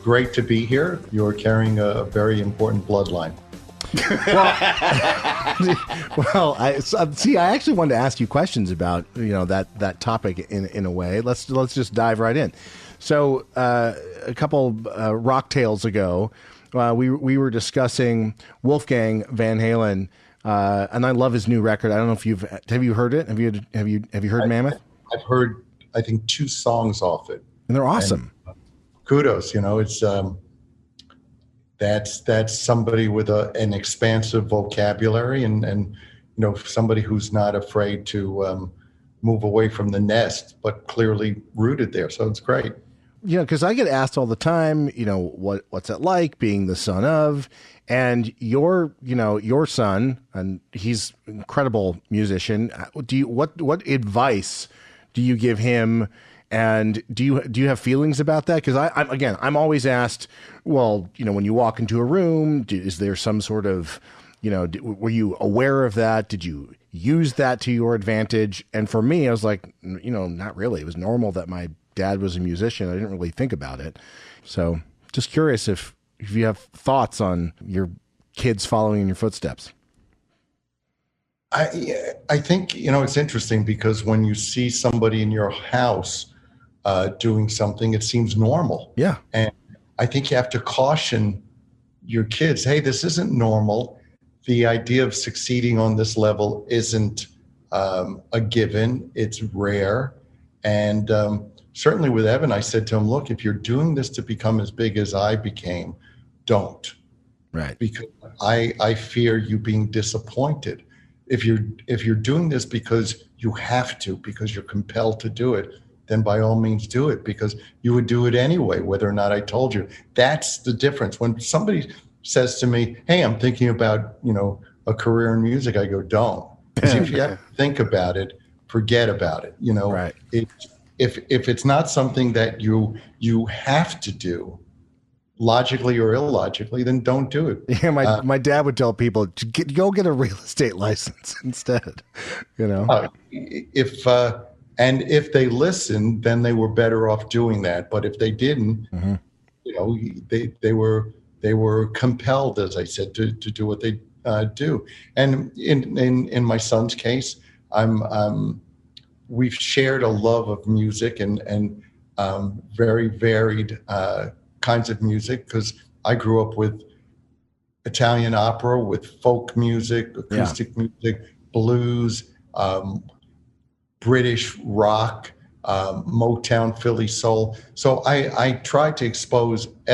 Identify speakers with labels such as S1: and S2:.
S1: great to be here. You're carrying a very important bloodline.
S2: Well, I actually wanted to ask you questions about that topic in a way. Let's just dive right in. So a couple rock tales ago, we were discussing Wolfgang Van Halen, and I love his new record. I don't know if have you heard it? Have you heard Mammoth?
S1: I've heard, I think, 2 songs off it,
S2: and they're awesome.
S1: And kudos, it's that's somebody with an expansive vocabulary and somebody who's not afraid to move away from the nest, but clearly rooted there. So it's great.
S2: Because I get asked all the time, what's it like being the son of, and your son, and he's an incredible musician. What advice do you give him? And do you have feelings about that? Because I'm always asked, well, when you walk into a room, is there some sort of, were you aware of that? Did you use that to your advantage? And for me, I was like, not really. It was normal that my dad was a musician. I didn't really think about it. So just curious if you have thoughts on your kids following in your footsteps.
S1: I think, it's interesting because when you see somebody in your house doing something, it seems normal.
S2: Yeah.
S1: And I think you have to caution your kids, hey, this isn't normal. The idea of succeeding on this level isn't a given. It's rare. And certainly with Evan, I said to him, look, if you're doing this to become as big as I became, don't.
S2: Right.
S1: Because I fear you being disappointed. If you're doing this because you have to, because you're compelled to do it, then by all means do it, because you would do it anyway, whether or not I told you. That's the difference. When somebody says to me, hey, I'm thinking about, a career in music, I go, don't. Because if you have to think about it, forget about it.
S2: Right.
S1: If it's not something that you have to do, logically or illogically, then don't do it.
S2: Yeah, my dad would tell people, go get a real estate license instead.
S1: If they listened, then they were better off doing that. But if they didn't, they were compelled, as I said, to do what they do. And in my son's case, we've shared a love of music and very varied kinds of music, because I grew up with Italian opera, with folk music, acoustic music, blues, British rock, Motown, Philly soul. So I tried to expose